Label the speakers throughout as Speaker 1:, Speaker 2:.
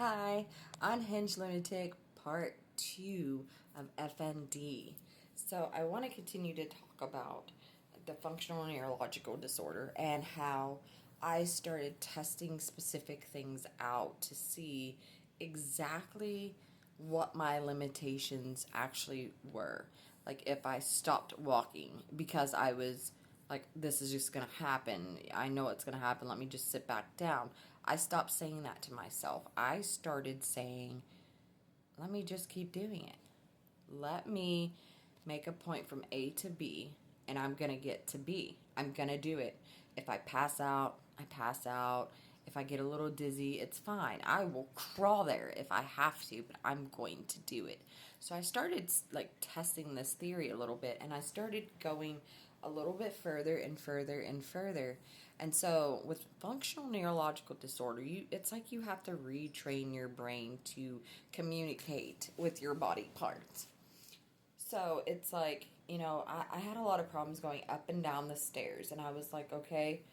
Speaker 1: Hi, Unhinged Lunatic Part 2 of FND. So, I want to continue to talk about the functional neurological disorder and how I started testing specific things out to see exactly what my limitations actually were. Like, if I stopped walking because I was like, this is just going to happen. I know it's going to happen. Let me just sit back down. I stopped saying that to myself. I started saying, let me just keep doing it. Let me make a point from A to B, and I'm going to get to B. I'm going to do it. If I pass out, I pass out. If I get a little dizzy, it's fine. I will crawl there if I have to, but I'm going to do it. So I started like testing this theory a little bit, and I started going a little bit further and further and further. And so with functional neurological disorder, it's like you have to retrain your brain to communicate with your body parts. So it's like, I had a lot of problems going up and down the stairs, and I was like, okay,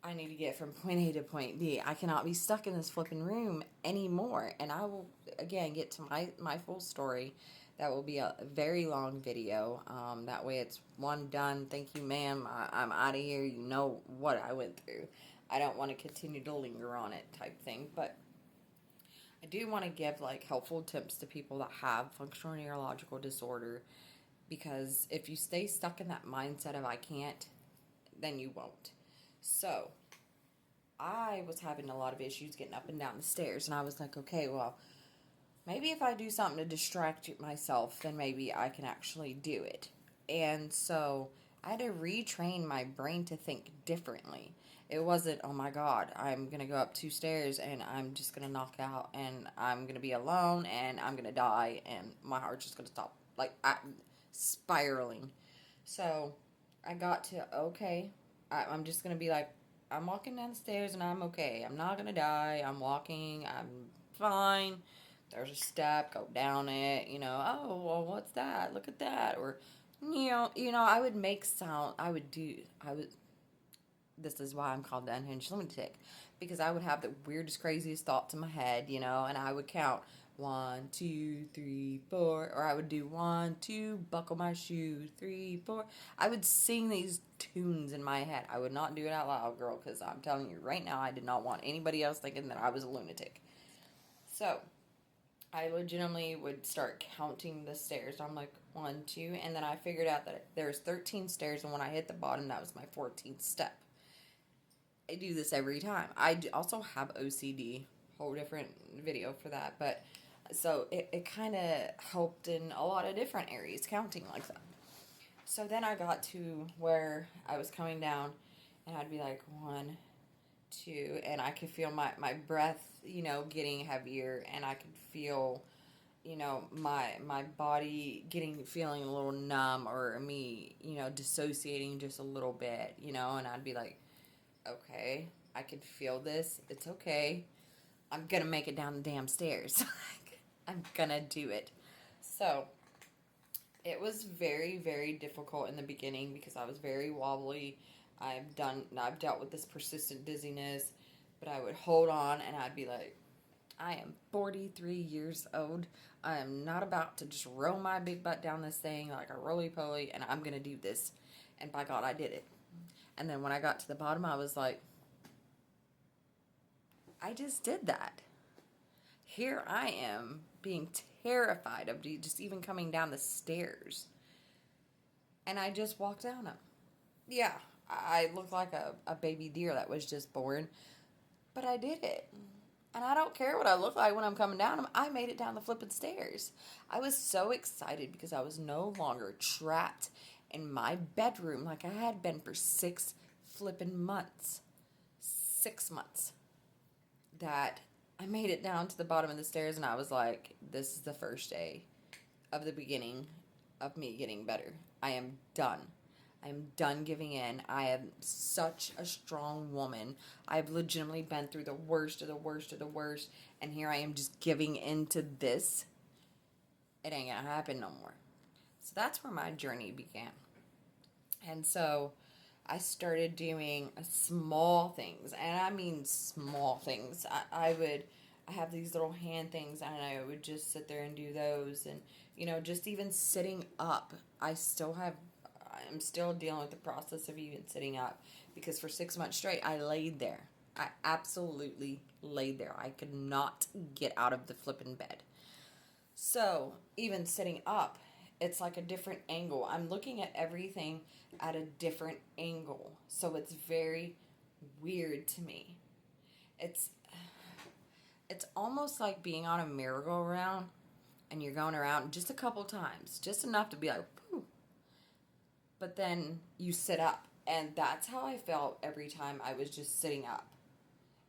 Speaker 1: I need to get from point A to point B. I cannot be stuck in this flipping room anymore. And I will, again, get to my full story. That will be a very long video. That way it's one done. Thank you, ma'am. I'm out of here. You know what I went through. I don't want to continue to linger on it type thing. But I do want to give like helpful tips to people that have functional neurological disorder. Because if you stay stuck in that mindset of I can't, then you won't. So, I was having a lot of issues getting up and down the stairs, and I was like, okay, well, maybe if I do something to distract myself, then maybe I can actually do it. And so, I had to retrain my brain to think differently. It wasn't, oh my God, I'm going to go up 2 stairs and I'm just going to knock out and I'm going to be alone and I'm going to die and my heart's just going to stop, like, spiraling. So, I got to, okay, I'm just going to be like, I'm walking down the stairs and I'm okay. I'm not going to die. I'm walking. I'm fine. There's a step. Go down it. Oh, well, what's that? Look at that. Or, I would make sound. This is why I'm called the unhinged lunatic. Because I would have the weirdest, craziest thoughts in my head, and I would count 1, 2, 3, 4, or I would do 1, 2, buckle my shoe, 3, 4. I would sing these tunes in my head. I would not do it out loud, girl, because I'm telling you right now, I did not want anybody else thinking that I was a lunatic. So, I legitimately would start counting the stairs. I'm like, 1, 2, and then I figured out that there's 13 stairs, and when I hit the bottom, that was my 14th step. I do this every time. I also have OCD, whole different video for that, but so it kind of helped in a lot of different areas, counting like that. So then I got to where I was coming down, and I'd be like, 1, 2, and I could feel my breath, getting heavier, and I could feel, my body feeling a little numb, or me, dissociating just a little bit, and I'd be like, okay, I can feel this. It's okay. I'm gonna make it down the damn stairs. I'm gonna do it. So, it was very, very difficult in the beginning because I was very wobbly. I've dealt with this persistent dizziness, but I would hold on and I'd be like, I am 43 years old. I am not about to just roll my big butt down this thing like a roly-poly, and I'm gonna do this. And by God, I did it. And then when I got to the bottom, I was like, I just did that. Here I am being terrified of just even coming down the stairs. And I just walked down them. Yeah, I look like a baby deer that was just born. But I did it. And I don't care what I look like when I'm coming down them. I made it down the flipping stairs. I was so excited because I was no longer trapped in my bedroom like I had been for 6 flipping months. 6 months. That I made it down to the bottom of the stairs and I was like, this is the first day of the beginning of me getting better. I am done. I am done giving in. I am such a strong woman. I've legitimately been through the worst of the worst of the worst, and here I am just giving in to this. It ain't gonna happen no more. So that's where my journey began. And so I started doing small things, and I mean small things. I would I have these little hand things, and I would just sit there and do those. And, just even sitting up, I'm still dealing with the process of even sitting up, because for 6 months straight, I laid there. I absolutely laid there. I could not get out of the flipping bed. So even sitting up, it's like a different angle. I'm looking at everything at a different angle. So it's very weird to me. It's almost like being on a merry-go-round, and you're going around just a couple times, just enough to be like, whew. But then you sit up, and that's how I felt every time I was just sitting up.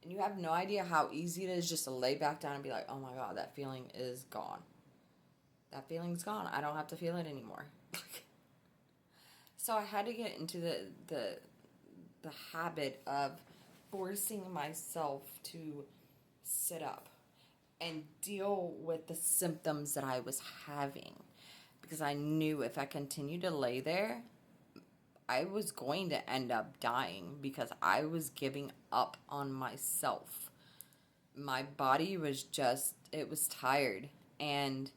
Speaker 1: And you have no idea how easy it is just to lay back down and be like, oh my God, that feeling is gone. That feeling's gone. I don't have to feel it anymore. So I had to get into the habit of forcing myself to sit up and deal with the symptoms that I was having, because I knew if I continued to lay there, I was going to end up dying, because I was giving up on myself. My body was it was tired, and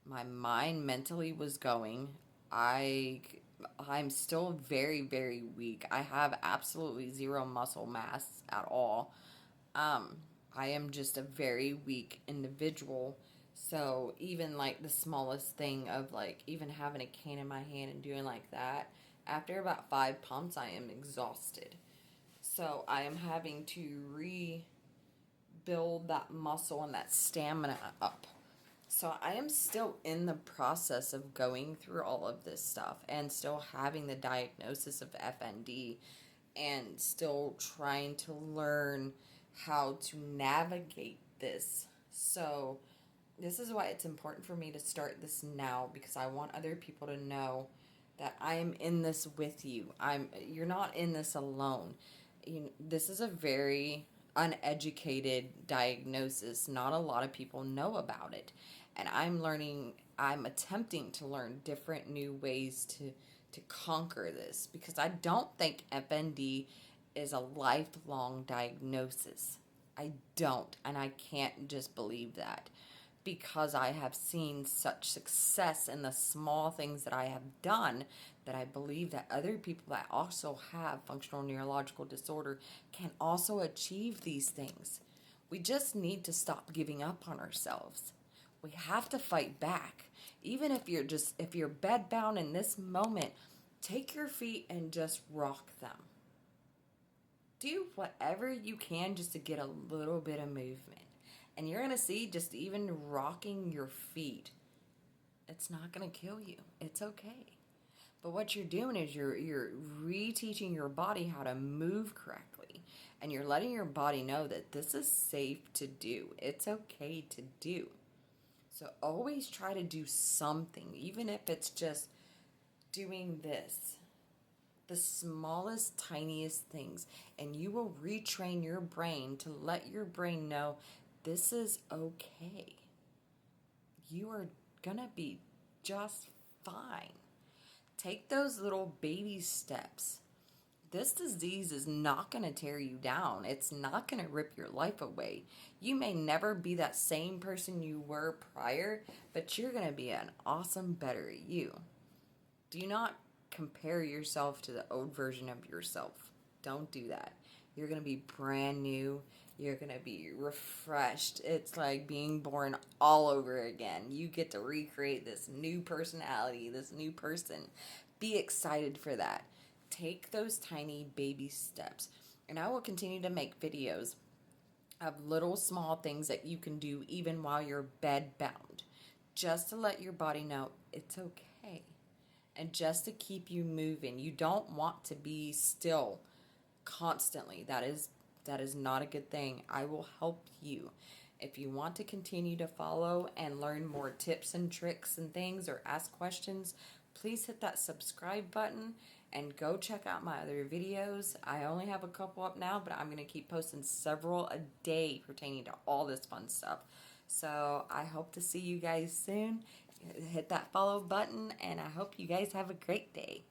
Speaker 1: my mind mentally was going. I'm still very, very weak. I have absolutely zero muscle mass at all. I am just a very weak individual. So even like the smallest thing of like even having a cane in my hand and doing like that, after about 5 pumps, I am exhausted. So I am having to rebuild that muscle and that stamina up. So I am still in the process of going through all of this stuff and still having the diagnosis of FND and still trying to learn how to navigate this. So this is why it's important for me to start this now, because I want other people to know that I am in this with you. You're not in this alone. This is a very uneducated diagnosis. Not a lot of people know about it. And I'm attempting to learn different new ways to conquer this, because I don't think FND is a lifelong diagnosis. I don't, and I can't just believe that, because I have seen such success in the small things that I have done, that I believe that other people that also have functional neurological disorder can also achieve these things. We just need to stop giving up on ourselves. We have to fight back. Even if you're bedbound in this moment, take your feet and just rock them. Do whatever you can just to get a little bit of movement. And you're going to see, just even rocking your feet, it's not going to kill you. It's okay. But what you're doing is you're reteaching your body how to move correctly. And you're letting your body know that this is safe to do. It's okay to do. So always try to do something, even if it's just doing this. The smallest, tiniest things. And you will retrain your brain to let your brain know this is okay. You are going to be just fine. Take those little baby steps. This disease is not going to tear you down. It's not going to rip your life away. You may never be that same person you were prior, but you're going to be an awesome, better you. Do not compare yourself to the old version of yourself. Don't do that. You're going to be brand new. You're going to be refreshed. It's like being born all over again. You get to recreate this new personality, this new person. Be excited for that. Take those tiny baby steps. And I will continue to make videos of little small things that you can do even while you're bedbound, just to let your body know it's okay. And just to keep you moving. You don't want to be still constantly. That is not a good thing. I will help you. If you want to continue to follow and learn more tips and tricks and things, or ask questions, please hit that subscribe button and go check out my other videos. I only have a couple up now, but I'm going to keep posting several a day pertaining to all this fun stuff. So I hope to see you guys soon. Hit that follow button, and I hope you guys have a great day.